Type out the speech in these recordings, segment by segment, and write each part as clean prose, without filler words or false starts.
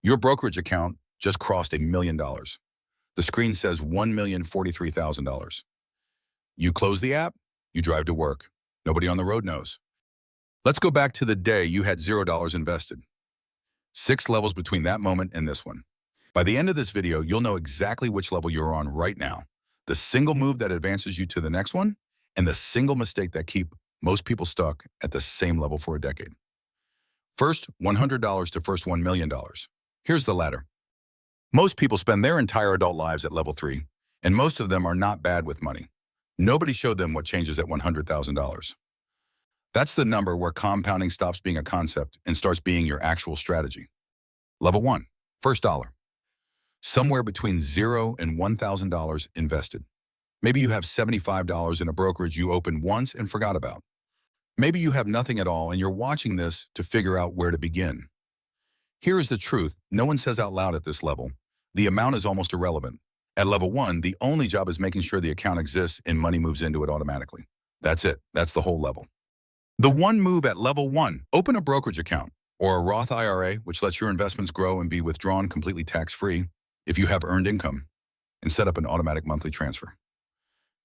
Your brokerage account just crossed $1 million. The screen says $1,043,000. You close the app, you drive to work. Nobody on the road knows. Let's go back to the day you had $0 invested. 6 levels between that moment and this one. By the end of this video, you'll know exactly which level you're on right now, the single move that advances you to the next one, and the single mistake that keep most people stuck at the same level for a decade. First, $100 to first $1 million. Here's the ladder. Most people spend their entire adult lives at level 3, and most of them are not bad with money. Nobody showed them what changes at $100,000. That's the number where compounding stops being a concept and starts being your actual strategy. Level 1, first dollar. Somewhere between $0 and $1,000 invested. Maybe you have $75 in a brokerage you opened once and forgot about. Maybe you have nothing at all and you're watching this to figure out where to begin. Here is the truth. No one says out loud at this level. The amount is almost irrelevant. At level 1, the only job is making sure the account exists and money moves into it automatically. That's it. That's the whole level. The one move at level 1, open a brokerage account or a Roth IRA, which lets your investments grow and be withdrawn completely tax-free if you have earned income, and set up an automatic monthly transfer.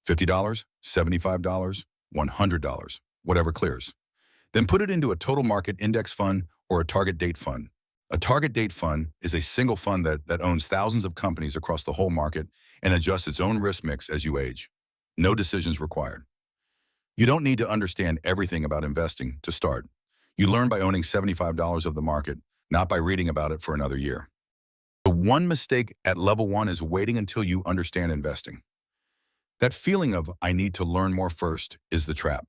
$50, $75, $100, whatever clears. Then put it into a total market index fund or a target date fund. A target date fund is a single fund that owns thousands of companies across the whole market and adjusts its own risk mix as you age. No decisions required. You don't need to understand everything about investing to start. You learn by owning $75 of the market, not by reading about it for another year. The one mistake at level 1 is waiting until you understand investing. That feeling of, I need to learn more first, is the trap.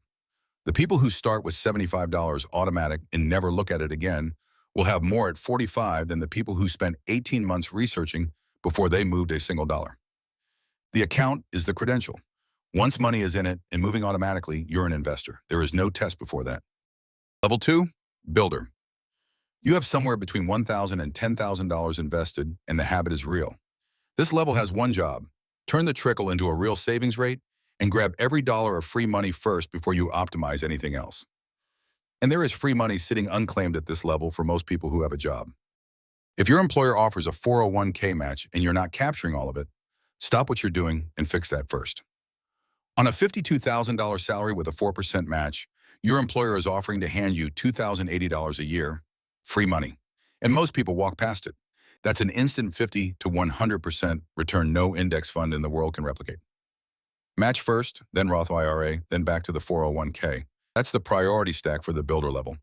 The people who start with $75 automatic and never look at it again will have more at 45 than the people who spent 18 months researching before they moved a single dollar. The account is the credential. Once money is in it and moving automatically, you're an investor. There is no test before that. Level 2, builder. You have somewhere between $1,000 and $10,000 invested, and the habit is real. This level has one job: turn the trickle into a real savings rate and grab every dollar of free money first before you optimize anything else. And there is free money sitting unclaimed at this level for most people who have a job. If your employer offers a 401k match and you're not capturing all of it, stop what you're doing and fix that first. On a $52,000 salary with a 4% match, your employer is offering to hand you $2,080 a year, free money, and most people walk past it. That's an instant 50 to 100% return no index fund in the world can replicate. Match first, then Roth IRA, then back to the 401k. That's the priority stack for the builder level.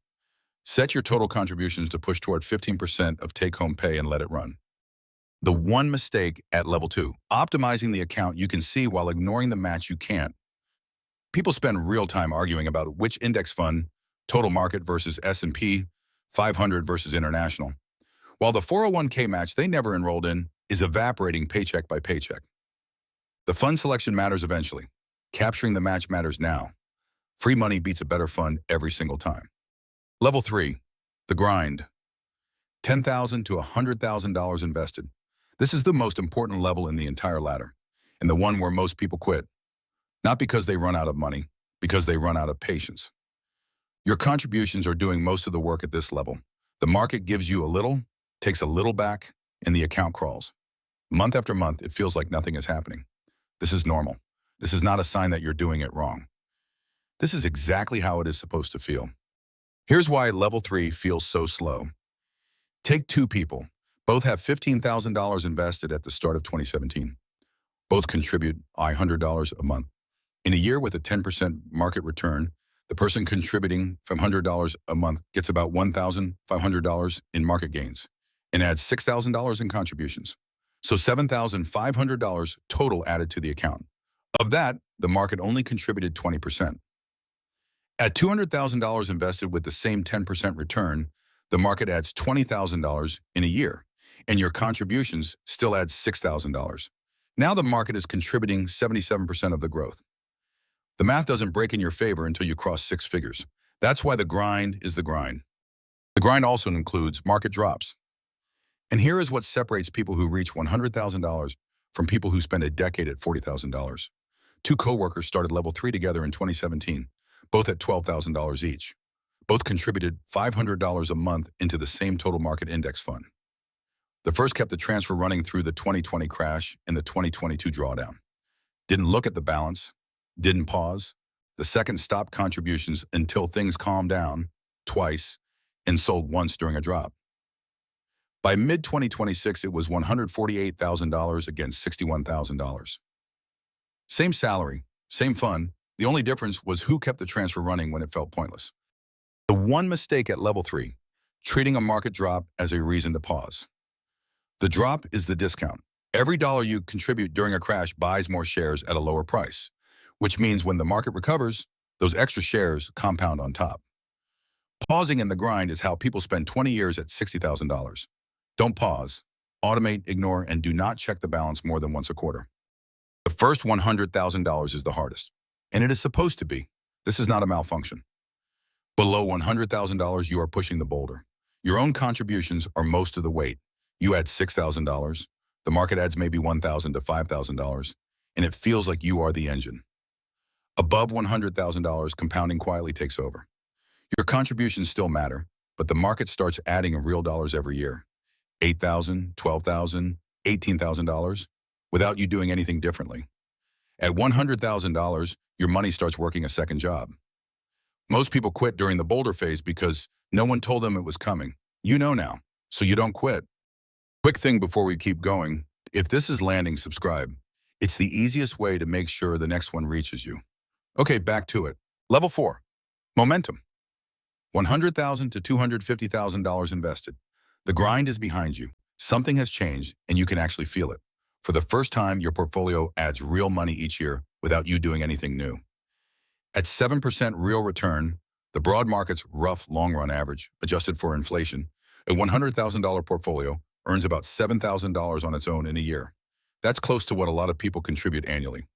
Set your total contributions to push toward 15% of take-home pay and let it run. The one mistake at level 2, optimizing the account you can see while ignoring the match you can't. People spend real time arguing about which index fund, total market versus S&P 500 versus international, while the 401k match they never enrolled in is evaporating paycheck by paycheck. The fund selection matters eventually. Capturing the match matters now. Free money beats a better fund every single time. Level 3, the grind. $10,000 to $100,000 invested. This is the most important level in the entire ladder, and the one where most people quit. Not because they run out of money, because they run out of patience. Your contributions are doing most of the work at this level. The market gives you a little, takes a little back, and the account crawls. Month after month, it feels like nothing is happening. This is normal. This is not a sign that you're doing it wrong. This is exactly how it is supposed to feel. Here's why level 3 feels so slow. Take 2 people. Both have $15,000 invested at the start of 2017. Both contribute $100 a month. In a year with a 10% market return, the person contributing $500 a month gets about $1,500 in market gains and adds $6,000 in contributions. So $7,500 total added to the account. Of that, the market only contributed 20%. At $200,000 invested with the same 10% return, the market adds $20,000 in a year, and your contributions still add $6,000. Now the market is contributing 77% of the growth. The math doesn't break in your favor until you cross 6 figures. That's why the grind is the grind. The grind also includes market drops. And here is what separates people who reach $100,000 from people who spend a decade at $40,000. 2 coworkers started level 3 together in 2017, both at $12,000 each. Both contributed $500 a month into the same total market index fund. The first kept the transfer running through the 2020 crash and the 2022 drawdown. Didn't look at the balance, didn't pause. The second stopped contributions until things calmed down twice and sold once during a drop. By mid-2026, it was $148,000 against $61,000. Same salary, same fun. The only difference was who kept the transfer running when it felt pointless. The one mistake at level 3, treating a market drop as a reason to pause. The drop is the discount. Every dollar you contribute during a crash buys more shares at a lower price, which means when the market recovers, those extra shares compound on top. Pausing in the grind is how people spend 20 years at $60,000. Don't pause, automate, ignore, and do not check the balance more than once a quarter. The first $100,000 is the hardest, and it is supposed to be. This is not a malfunction. Below $100,000, you are pushing the boulder. Your own contributions are most of the weight. You add $6,000, the market adds maybe $1,000 to $5,000, and it feels like you are the engine. Above $100,000, compounding quietly takes over. Your contributions still matter, but the market starts adding in real dollars every year. $8,000, $12,000, $18,000, without you doing anything differently. At $100,000, your money starts working a second job. Most people quit during the boulder phase because no one told them it was coming. You know now, so you don't quit. Quick thing before we keep going, if this is landing, subscribe. It's the easiest way to make sure the next one reaches you. Okay, back to it. Level 4, momentum. $100,000 to $250,000 invested. The grind is behind you. Something has changed, and you can actually feel it. For the first time, your portfolio adds real money each year without you doing anything new. At 7% real return, the broad market's rough long-run average, adjusted for inflation, a $100,000 portfolio earns about $7,000 on its own in a year. That's close to what a lot of people contribute annually.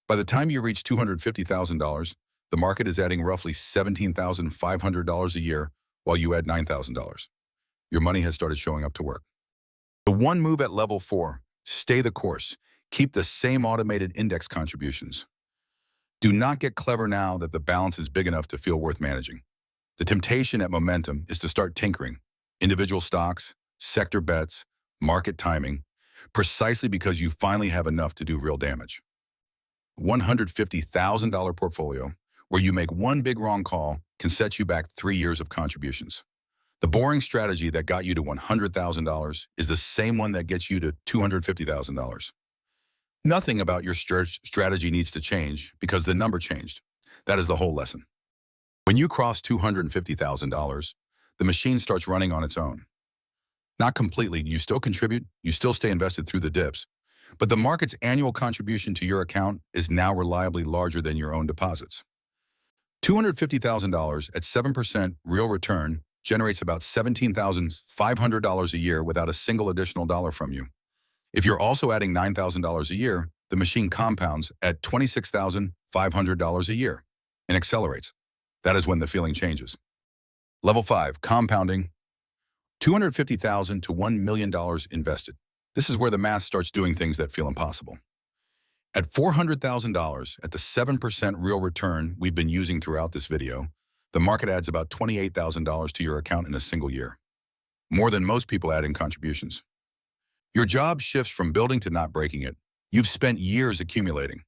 By the time you reach $250,000, the market is adding roughly $17,500 a year while you add $9,000. Your money has started showing up to work. The one move at level 4, stay the course. Keep the same automated index contributions. Do not get clever now that the balance is big enough to feel worth managing. The temptation at momentum is to start tinkering. Individual stocks, sector bets, market timing, precisely because you finally have enough to do real damage. $150,000 portfolio, where you make one big wrong call, can set you back 3 years of contributions. The boring strategy that got you to $100,000 is the same one that gets you to $250,000. Nothing about your strategy needs to change because the number changed. That is the whole lesson. When you cross $250,000, the machine starts running on its own. Not completely, you still contribute, you still stay invested through the dips, but the market's annual contribution to your account is now reliably larger than your own deposits. $250,000 at 7% real return generates about $17,500 a year without a single additional dollar from you. If you're also adding $9,000 a year, the machine compounds at $26,500 a year and accelerates. That is when the feeling changes. Level 5, compounding. $250,000 to $1 million invested. This is where the math starts doing things that feel impossible. At $400,000 at the 7% real return we've been using throughout this video, the market adds about $28,000 to your account in a single year. More than most people add in contributions. Your job shifts from building to not breaking it. You've spent years accumulating.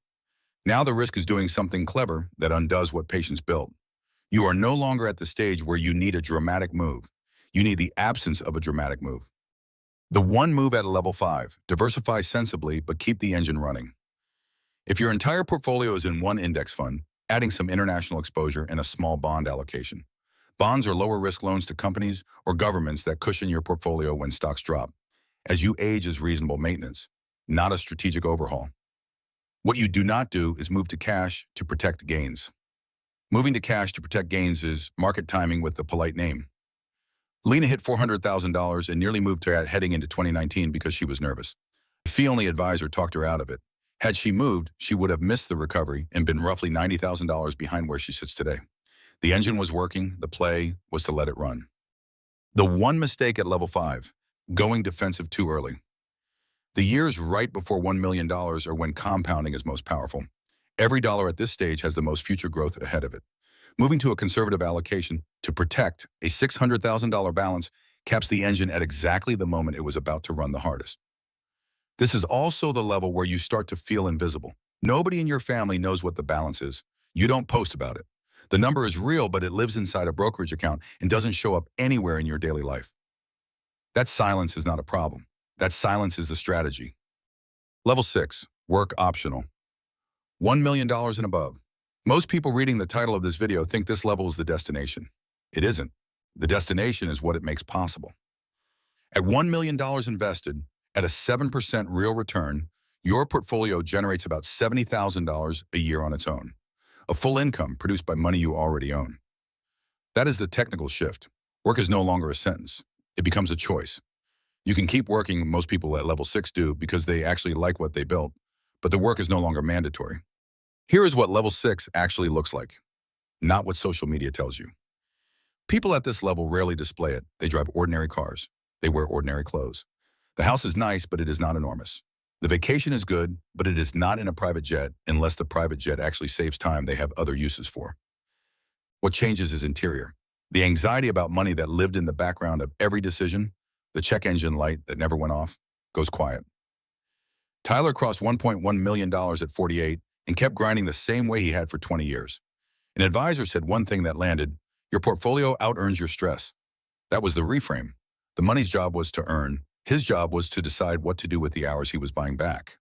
Now the risk is doing something clever that undoes what patience built. You are no longer at the stage where you need a dramatic move. You need the absence of a dramatic move. The one move at level 5, diversify sensibly but keep the engine running. If your entire portfolio is in one index fund, adding some international exposure and a small bond allocation. Bonds are lower risk loans to companies or governments that cushion your portfolio when stocks drop. As you age is reasonable maintenance, not a strategic overhaul. What you do not do is move to cash to protect gains. Moving to cash to protect gains is market timing with the polite name. Lena hit $400,000 and nearly moved to heading into 2019 because she was nervous. A fee-only advisor talked her out of it. Had she moved, she would have missed the recovery and been roughly $90,000 behind where she sits today. The engine was working, the play was to let it run. The one mistake at level 5, going defensive too early. The years right before $1 million are when compounding is most powerful. Every dollar at this stage has the most future growth ahead of it. Moving to a conservative allocation to protect a $600,000 balance caps the engine at exactly the moment it was about to run the hardest. This is also the level where you start to feel invisible. Nobody in your family knows what the balance is. You don't post about it. The number is real, but it lives inside a brokerage account and doesn't show up anywhere in your daily life. That silence is not a problem. That silence is the strategy. Level 6, work optional. $1 million and above. Most people reading the title of this video think this level is the destination. It isn't. The destination is what it makes possible. At $1 million invested, at a 7% real return, your portfolio generates about $70,000 a year on its own. A full income produced by money you already own. That is the technical shift. Work is no longer a sentence. It becomes a choice. You can keep working, most people at level 6 do, because they actually like what they built, but the work is no longer mandatory. Here is what level 6 actually looks like, not what social media tells you. People at this level rarely display it. They drive ordinary cars. They wear ordinary clothes. The house is nice, but it is not enormous. The vacation is good, but it is not in a private jet unless the private jet actually saves time they have other uses for. What changes is interior. The anxiety about money that lived in the background of every decision, the check engine light that never went off, goes quiet. Tyler crossed $1.1 million at 48 and kept grinding the same way he had for 20 years. An advisor said one thing that landed: your portfolio out-earns your stress. That was the reframe. The money's job was to earn. His job was to decide what to do with the hours he was buying back.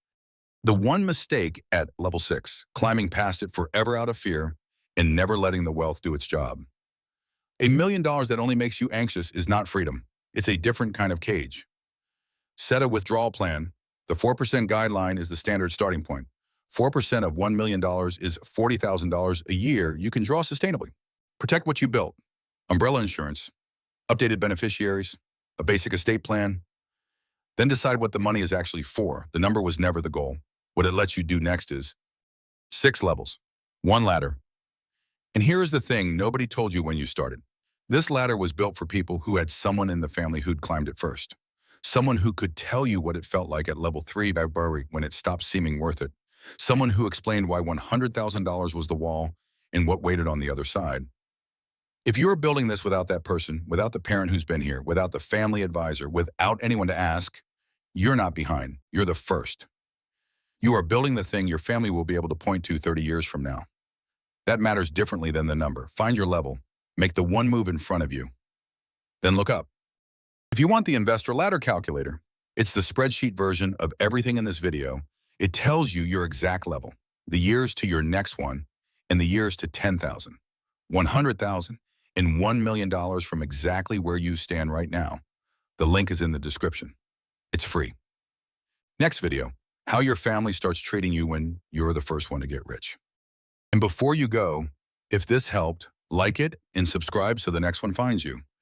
The one mistake at level 6, climbing past it forever out of fear and never letting the wealth do its job. $1 million that only makes you anxious is not freedom. It's a different kind of cage. Set a withdrawal plan. The 4% guideline is the standard starting point. 4% of $1 million is $40,000 a year you can draw sustainably. Protect what you built. Umbrella insurance, updated beneficiaries, a basic estate plan. Then decide what the money is actually for. The number was never the goal. What it lets you do next is 6 levels, 1 ladder. And here is the thing nobody told you when you started. This ladder was built for people who had someone in the family who'd climbed it first. Someone who could tell you what it felt like at level 3 when it stopped seeming worth it. Someone who explained why $100,000 was the wall and what waited on the other side. If you're building this without that person, without the parent who's been here, without the family advisor, without anyone to ask, you're not behind. You're the first. You are building the thing your family will be able to point to 30 years from now. That matters differently than the number. Find your level. Make the one move in front of you. Then look up. If you want the investor ladder calculator, it's the spreadsheet version of everything in this video. It tells you your exact level, the years to your next one, and the years to 10,000, 100,000, and $1 million from exactly where you stand right now. The link is in the description. It's free. Next video, how your family starts treating you when you're the first one to get rich. And before you go, if this helped, like it and subscribe so the next one finds you.